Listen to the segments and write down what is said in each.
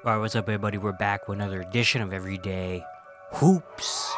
Alright, what's up everybody? We're back with another edition of Everyday Hoops.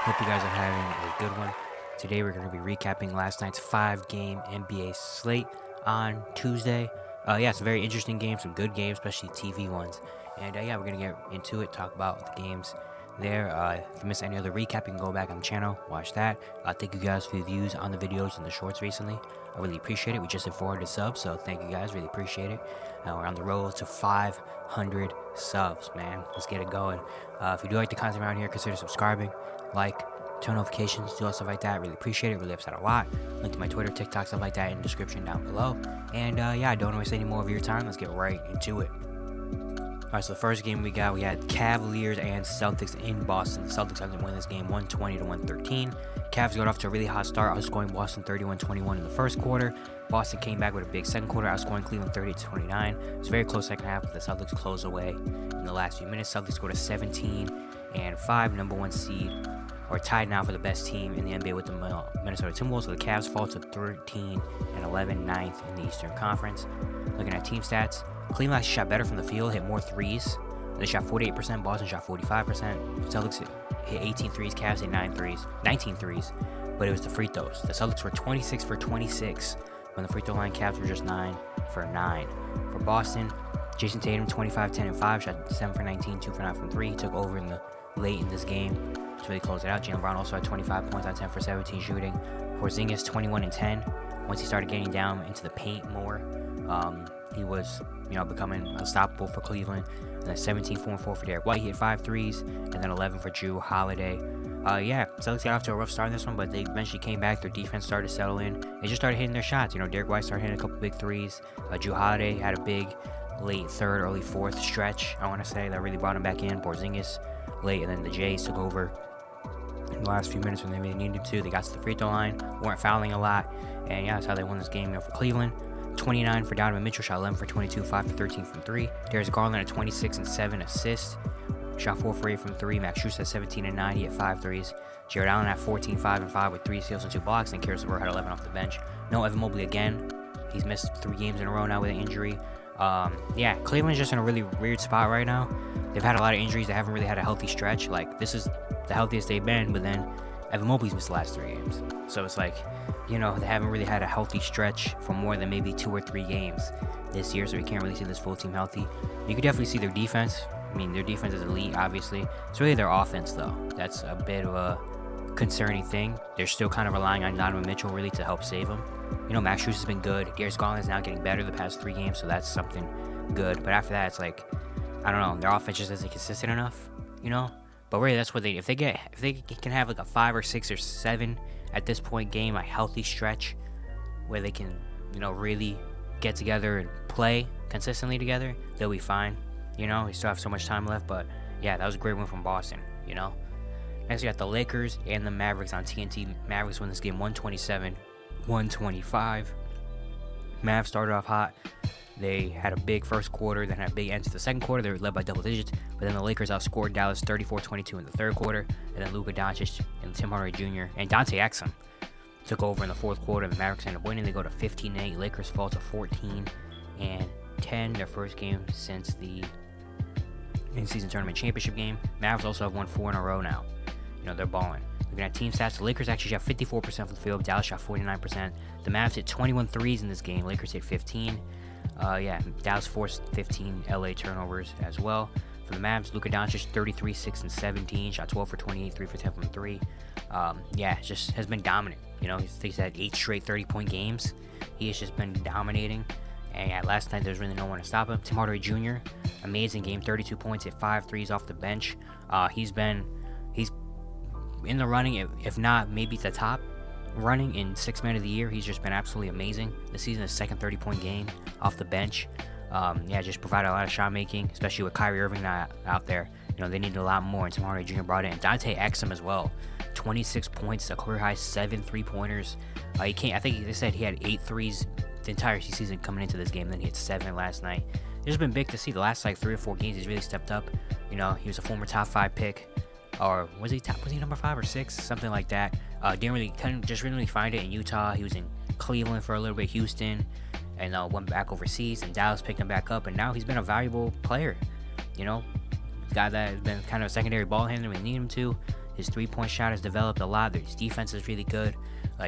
Hope you guys are having a good one. Today we're going to be recapping last night's 5-game NBA slate on Tuesday. It's a very interesting game, some good games, especially TV ones. And we're going to get into it, talk about the games there. If you missed any other recap, you can go back on the channel, watch that. Thank you guys for the views on the videos and the shorts recently. I really appreciate it. We just hit 400 subs, so thank you guys, really appreciate it. We're on the road to 500 subs, man. Let's get it going. If you do like the content around here, consider subscribing, like, turn notifications, do all stuff like that. Really appreciate it. Really helps out a lot. Link to my Twitter, TikTok, stuff like that in the description down below. And I don't waste any more of your time. Let's get right into it. Alright, so the first game we had Cavaliers and Celtics in Boston. The Celtics are going to win this game 120-113. Cavs got off to a really hot start, outscoring Boston 31-21 in the first quarter. Boston came back with a big second quarter, outscoring Cleveland 38-29. It was a very close second half, but the Celtics closed away in the last few minutes. Celtics scored a 17-5, number one seed, or tied now for the best team in the NBA with the Minnesota Timberwolves. So the Cavs fall to 13-11, ninth in the Eastern Conference. Looking at team stats, Cleveland actually shot better from the field, hit more threes. They shot 48%, Boston shot 45%. Celtics hit 18 threes, Cavs hit 19 threes, but it was the free throws. The Celtics were 26 for 26 when the free throw line. Cavs were just 9 for 9. For Boston, Jason Tatum 25, 10, and 5, shot 7 for 19, 2 for 9 from 3. He took over late in this game to really close it out. Jaylen Brown also had 25 points on 10 for 17 shooting. Porzingis 21 and 10. Once he started getting down into the paint more, he was becoming unstoppable for Cleveland. And then 17, 4, and 4 for Derek White. He hit 5 threes, and then 11 for Jrue Holiday. Celtics got off to a rough start in this one, but they eventually came back. Their defense started to settle in. They just started hitting their shots. Derek White started hitting a couple big threes. Jrue Holiday had a big late third, early fourth stretch, I want to say, that really brought him back in. Porzingis late, and then the Jays took over in the last few minutes when they really needed to. They got to the free throw line, weren't fouling a lot, and that's how they won this game for Cleveland. 29 for Donovan Mitchell, shot 11 for 22, 5 for 13 from 3. Darius Garland at 26 and 7 assists, shot 4 for 8 from 3. Max Strus at 17 and 9, he had 5 threes. Jared Allen at 14, 5 and 5 with 3 steals and 2 blocks, and Caris LeVert had 11 off the bench. No Evan Mobley again. He's missed 3 games in a row now with an injury. Cleveland's just in a really weird spot right now. They've had a lot of injuries. They haven't really had a healthy stretch. Like, this is the healthiest they've been, but then Evan Mobley's missed the last 3 games. So it's like, they haven't really had a healthy stretch for more than maybe 2 or 3 games this year, so we can't really see this full team healthy. You could definitely see their defense. I mean, their defense is elite, obviously. It's really their offense, though. That's a bit of a concerning thing. They're still kind of relying on Donovan Mitchell, really, to help save them. Max Strus has been good. Darius Garland is now getting better the past 3 games, so that's something good. But after that, it's like, I don't know, their offense just isn't consistent enough, But really, that's what if they can have like a 5 or 6 or 7 at this point game, a healthy stretch where they can, really get together and play consistently together, they'll be fine. We still have so much time left, but yeah, that was a great win from Boston, Next, we got the Lakers and the Mavericks on TNT. Mavericks win this game 127-125. Mavs started off hot. They had a big first quarter, then had a big end to the second quarter. They were led by double digits, but then the Lakers outscored Dallas 34-22 in the third quarter. And then Luka Doncic and Tim Hardaway Jr. and Dante Exum took over in the fourth quarter. The Mavericks ended up winning. They go to 15-8. Lakers fall to 14-10, their first game since the in-season tournament championship game. Mavs also have won 4 in a row now. They're balling. Looking at team stats, the Lakers actually shot 54% from the field. Dallas shot 49%. The Mavs hit 21 threes in this game. Lakers hit 15. Dallas forced 15 LA turnovers as well. For the Mavs, Luka Doncic 33, 6 and 17, shot 12 for 28, 3 for 10 from 3. Just has been dominant. He's had 8 straight 30-point games. He has just been dominating. And last night there's really no one to stop him. Tim Hardaway Jr., amazing game, 32 points, hit 5 threes off the bench. He's in the running, if not maybe the top running in 6th man of the year. He's just been absolutely amazing this season. His second 30-point game off the bench. Just provided a lot of shot making, especially with Kyrie Irving not out there. They needed a lot more, and Tim Hardaway Jr. brought it in. Dante Exum as well, 26 points, a career high 7 3-pointers. I think they said he had 8 threes the entire season coming into this game. Then he had 7 last night. It's just been big to see. The last 3 or 4 games he's really stepped up. He was a former top 5 pick. Or was he number 5 or 6, something like that? Couldn't really find it in Utah. He was in Cleveland for a little bit, Houston, and went back overseas, and Dallas picked him back up, and now he's been a valuable player. Guy that has been kind of a secondary ball handler when we need him to. His 3-point shot has developed a lot. His defense is really good.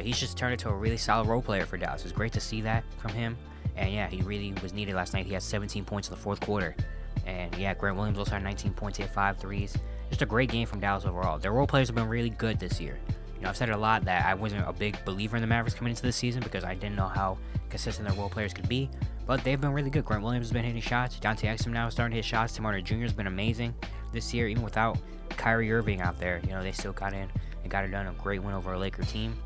He's just turned into a really solid role player for Dallas. It's great to see that from him. And yeah, he really was needed last night. He had 17 points in the fourth quarter. And yeah, Grant Williams also had 19 points. He had 5 threes. Just a great game from Dallas overall. Their role players have been really good this year. I've said it a lot that I wasn't a big believer in the Mavericks coming into this season because I didn't know how consistent their role players could be. But they've been really good. Grant Williams has been hitting shots. Dante Exum now is starting to hit shots. Tim Hardaway Jr. has been amazing this year, even without Kyrie Irving out there. They still got in and got it done. A great win over a Laker team.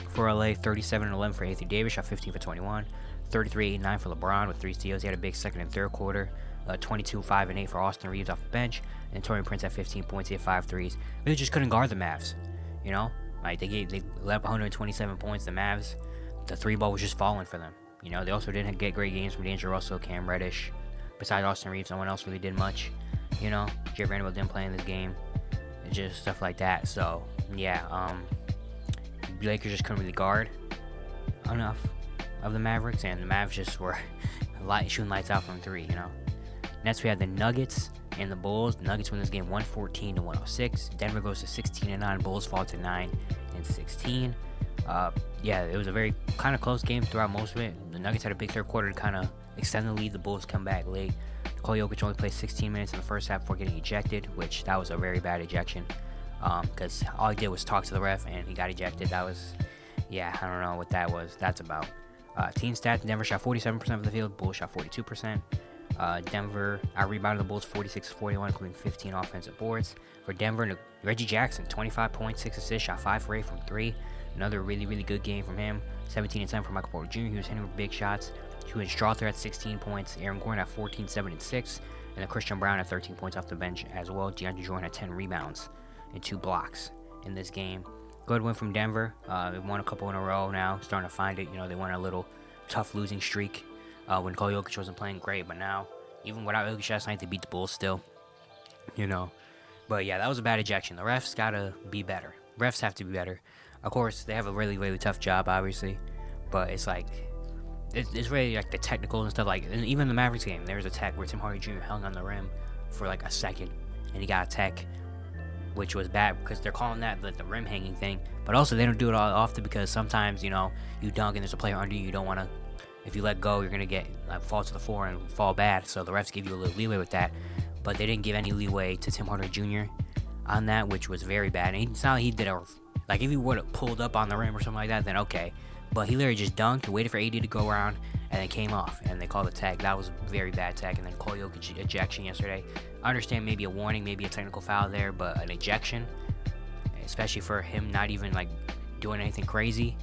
For LA, 37-11 for Anthony Davis, shot 15 for 21. 33-8-9 for LeBron with 3 steals. He had a big second and third quarter. 22-5-8 for Austin Reeves off the bench. And Taurean Prince had 15 points. He had 5 threes. Really just couldn't guard the Mavs. They let up 127 points. The Mavs, the 3-ball was just falling for them. They also didn't get great games from D'Angelo Russell, Cam Reddish. Besides Austin Reeves, no one else really did much. Jared Vanderbilt didn't play in this game. And just stuff like that. So, yeah, the Lakers just couldn't really guard enough of the Mavericks, and the Mavs just were shooting lights out from 3, Next, we had the Nuggets and the Bulls. The Nuggets win this game 114-106. Denver goes to 16-9. Bulls fall to 9-16. It was a very kind of close game throughout most of it. The Nuggets had a big third quarter to kind of extend the lead. The Bulls come back late. Nikola Jokic only played 16 minutes in the first half before getting ejected, which that was a very bad ejection because all he did was talk to the ref and he got ejected. That was, I don't know what that's about. Team stats, Denver shot 47% of the field. Bulls shot 42%. Denver out-rebounded the Bulls 46-41, including 15 offensive boards. For Denver, Reggie Jackson, 25 points, 6 assists, shot 5 for 8 from 3. Another really, really good game from him. 17-10 for Michael Porter Jr. He was hitting with big shots. Julian Strawther had 16 points. Aaron Gordon had 14, 7, and 6. And then Christian Brown had 13 points off the bench as well. DeAndre Jordan had 10 rebounds and 2 blocks in this game. Good win from Denver. They won a couple in a row now. Starting to find it. They won a little tough losing streak when Nikola Jokic wasn't playing great. But now, even without Jokic last night, they beat the Bulls still. But yeah, that was a bad ejection. The refs got to be better. Refs have to be better. Of course, they have a really, really tough job, obviously. But it's really like the technicals and stuff. And even the Mavericks game, there was a tech where Tim Hardaway Jr. hung on the rim for a second. And he got a tech, which was bad because they're calling that the rim hanging thing. But also, they don't do it all often because sometimes, you dunk and there's a player under you. You don't want to, if you let go, you're going to fall to the floor and fall bad. So the refs give you a little leeway with that. But they didn't give any leeway to Tim Hardaway Jr. on that, which was very bad. And it's not like he did if he would have pulled up on the rim or something like that, then okay. But he literally just dunked, waited for AD to go around, and then came off. And they called the tag. That was a very bad tag. And then Nikola Jokic ejection yesterday. I understand maybe a warning, maybe a technical foul there, but an ejection, especially for him not even doing anything crazy,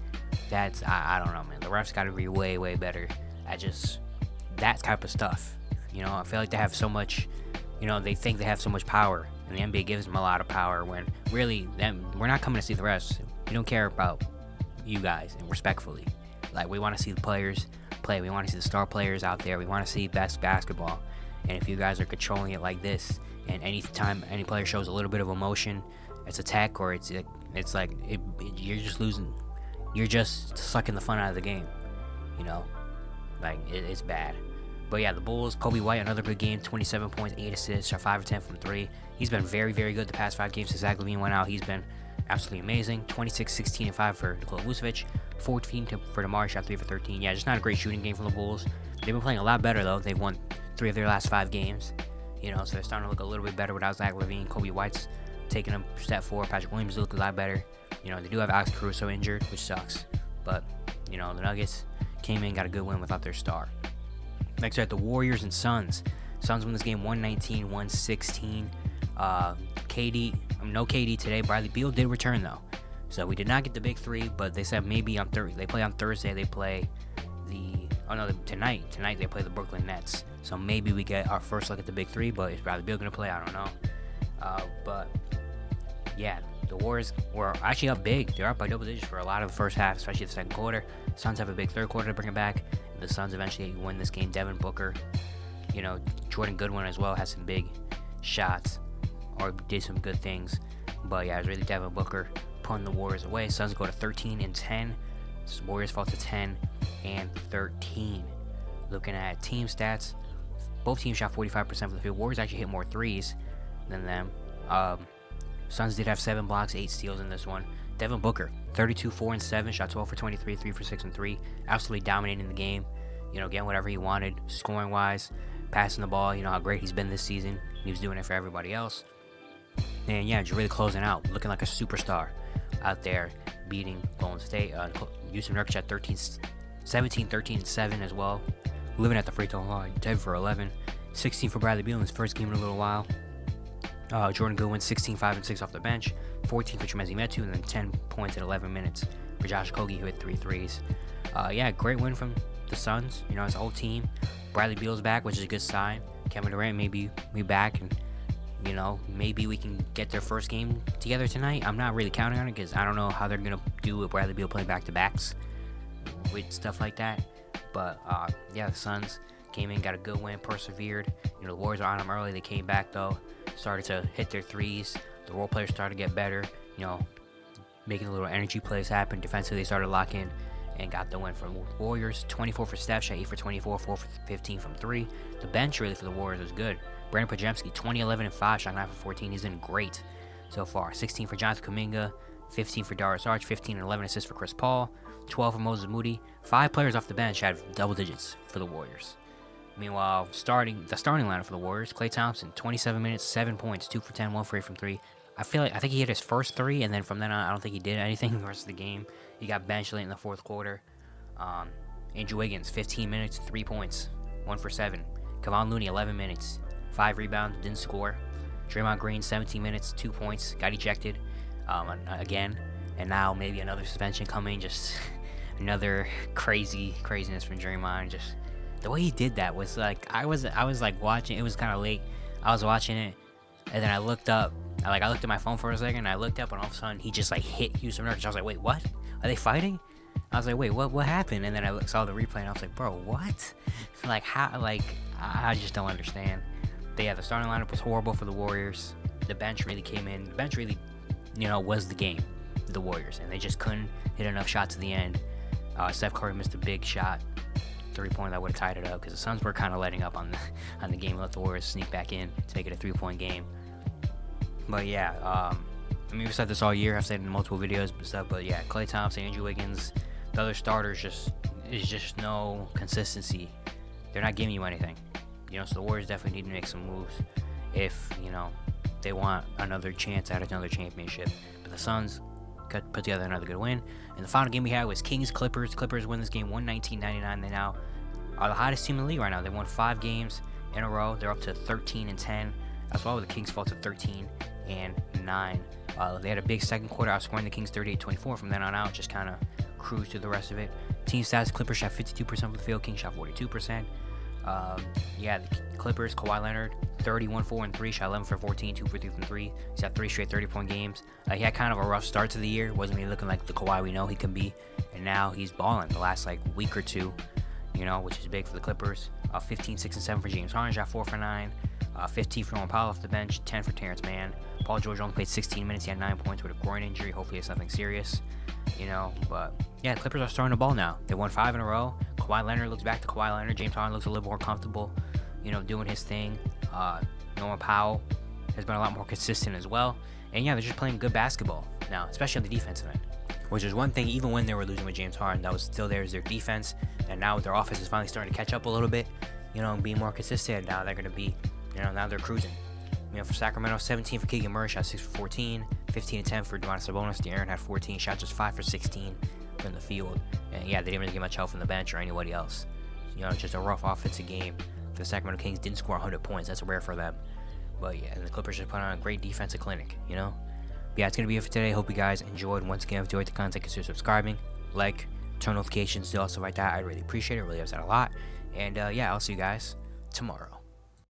that's, I don't know, man. The refs got to be way, way better at just that type of stuff. I feel like they have so much, they think they have so much power, and the NBA gives them a lot of power when really, we're not coming to see the refs. We don't care about you guys, and respectfully. We want to see the players play. We want to see the star players out there. We want to see best basketball. And if you guys are controlling it like this, and anytime any player shows a little bit of emotion, it's a tech or you're just losing. You're just sucking the fun out of the game. It's bad. But yeah, the Bulls, Kobe White, another good game, 27 points, 8 assists, shot 5 of 10 from 3. He's been very, very good the past 5 games since Zach LaVine went out. He's been absolutely amazing. 26, 16, and 5 for Nikola Vucevic. 14 for DeMar, shot 3 for 13. Yeah, just not a great shooting game from the Bulls. They've been playing a lot better, though. They've won 3 of their last 5 games. So they're starting to look a little bit better without Zach LaVine. Kobe White's taking a step forward. Patrick Williams look a lot better. They do have Alex Caruso injured, which sucks. But, the Nuggets came in, got a good win without their star. Next, we have the Warriors and Suns. Suns win this game 119-116. No KD today. Bradley Beal did return, though. So we did not get the big 3, but they said maybe on Thursday. They play on Thursday. They play tonight. Tonight they play the Brooklyn Nets. So maybe we get our first look at the big 3, but is Bradley Beal going to play? I don't know. But, yeah, the Warriors were actually up big. They're up by double digits for a lot of the first half, especially the second quarter. Suns have a big third quarter to bring it back. The Suns eventually win this game. Devin Booker, Jordan Goodwin as well has some big shots or did some good things. But yeah, it was really Devin Booker pulling the Warriors away. Suns go to 13-10. Warriors fall to 10 and 13. Looking at team stats, both teams shot 45% from the field. Warriors actually hit more threes than them. Suns did have 7 blocks, 8 steals in this one. Devin Booker, 32, 4 and 7, shot 12 for 23, 3 for 6 and 3. Absolutely dominating the game. Getting whatever he wanted, scoring wise, passing the ball. How great he's been this season. He was doing it for everybody else. And yeah, just really closing out, looking like a superstar out there, beating Golden State. Yusuf Nurkic at 17, 13, and 7 as well. Living at the free throw line, 10 for 11. 16 for Bradley Beal in his first game in a little while. Jordan Goodwin, 16, 5 and 6 off the bench. 14 for Chimezie Metu, and then 10 points in 11 minutes for Josh Okogie, who hit 3 threes. Great win from the Suns, as a whole team. Bradley Beal's back, which is a good sign. Kevin Durant may be back, and maybe we can get their first game together tonight. I'm not really counting on it because I don't know how they're gonna do with Bradley Beal playing back-to-backs with stuff like that. But the Suns came in, got a good win, persevered. The Warriors were on them early. They came back though, started to hit their threes. The role players started to get better. Making the little energy plays happen. Defensively, they started locking and got the win for the Warriors. 24 for Steph, shot 8 for 24, 4 for 15 from 3. The bench really for the Warriors was good. Brandon Podziemski, 20, 11, and 5, shot 9 for 14. He's been great so far. 16 for Jonathan Kuminga, 15 for Darius Arch, 15 and 11 assists for Chris Paul, 12 for Moses Moody. 5 players off the bench had double digits for the Warriors. Meanwhile, the starting lineup for the Warriors, Klay Thompson, 27 minutes, 7 points, 2 for 10, 1 for 8 from 3. I think he hit his first 3, and then from then on, I don't think he did anything the rest of the game. He got benched late in the fourth quarter. Andrew Wiggins, 15 minutes, 3 points, 1 for 7. Kevon Looney, 11 minutes, 5 rebounds, didn't score. Draymond Green, 17 minutes, 2 points, got ejected again. And now maybe another suspension coming, just another craziness from Draymond. Just the way he did that was like, I was like watching, it was kind of late. I was watching it, and then I looked up. I looked at my phone for a second, and I looked up, and all of a sudden, he just, hit Yusuf Nurkic. I was like, wait, what? Are they fighting? I was like, wait, what happened? And then I saw the replay, and I was like, bro, what? How, I just don't understand. But yeah, the starting lineup was horrible for the Warriors. The bench really came in. The bench really, was the game, the Warriors, and they just couldn't hit enough shots at the end. Steph Curry missed a big shot, 3-point that would have tied it up, because the Suns were kind of letting up on the game and let the Warriors sneak back in to make it a 3-point game. But yeah, we've said this all year. I've said it in multiple videos and stuff. But yeah, Klay Thompson, Andrew Wiggins, the other starters is just no consistency. They're not giving you anything. So the Warriors definitely need to make some moves if they want another chance at another championship. But the Suns put together another good win. And the final game we had was Kings Clippers. Clippers win this game 119-99. They now are the hottest team in the league right now. They won 5 games in a row. They're up to 13-10. As well, the Kings fall to 13-9. They had a big second quarter, outscoring the Kings 38-24. From then on out, just kind of cruised through the rest of it. Team stats: Clippers shot 52% from the field, Kings shot 42%. The Clippers, Kawhi Leonard, 31, 4 and 3, shot 11 for 14, 2 for 3 from 3. He's had 3 straight 30-point games. He had kind of a rough start to the year. Wasn't really looking like the Kawhi we know he can be, and now he's balling the last week or two, which is big for the Clippers. 15, 6 and 7 for James Harden, shot 4 for 9. 15 for Norman Powell off the bench, 10 for Terrence Mann. Paul George only played 16 minutes. He had 9 points with a groin injury. Hopefully it's nothing serious, But yeah, Clippers are starting to ball now. They won 5 in a row. Kawhi Leonard looks back to Kawhi Leonard. James Harden looks a little more comfortable, doing his thing. Norman Powell has been a lot more consistent as well. And yeah, they're just playing good basketball now, especially on the defensive end. Which is one thing, even when they were losing with James Harden, that was still there is their defense. And now their offense is finally starting to catch up a little bit, and be more consistent. Now they're going to be, now they're cruising. For Sacramento, 17 for Keegan Murray, shot 6 for 14, 15 and 10 for Domantas Sabonis. De'Aaron had 14, shot just 5 for 16 from the field. And yeah, they didn't really get much help from the bench or anybody else. Just a rough offensive game for the Sacramento Kings. Didn't score 100 points. That's rare for them. But yeah, and the Clippers just put on a great defensive clinic, But yeah, it's going to be it for today. Hope you guys enjoyed. Once again, if you enjoyed the content, consider subscribing, turn notifications, do all stuff like that. I really appreciate it. Really helps out a lot. And yeah, I'll see you guys tomorrow.